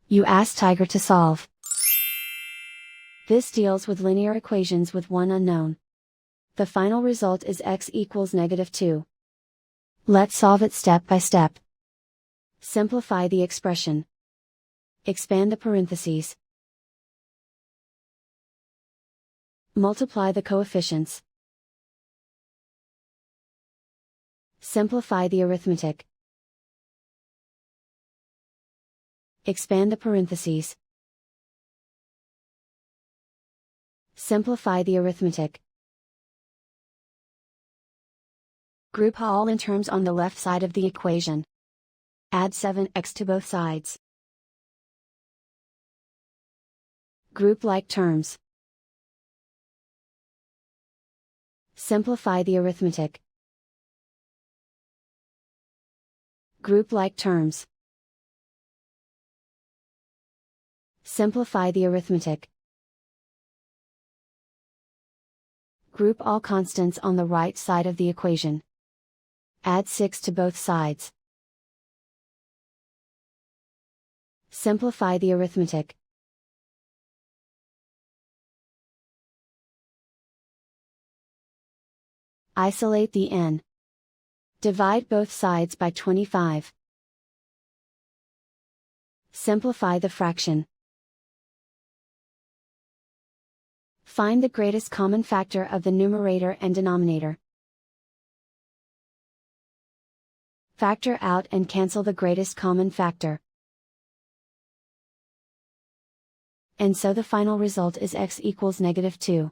You ask Tiger to solve. This deals with linear equations with one unknown. The final result is x equals -2. Let's solve it step by step. Simplify the expression. Expand the parentheses. Multiply the coefficients. Simplify the arithmetic. Expand the parentheses. Simplify the arithmetic. Group all in terms on the left side of the equation. Add 7x to both sides. Group like terms. Simplify the arithmetic. Group like terms. Simplify the arithmetic. Group all constants on the right side of the equation. Add 6 to both sides. Simplify the arithmetic. Isolate the n. Divide both sides by 25. Simplify the fraction. Find the greatest common factor of the numerator and denominator. Factor out and cancel the greatest common factor. And so the final result is x equals -2.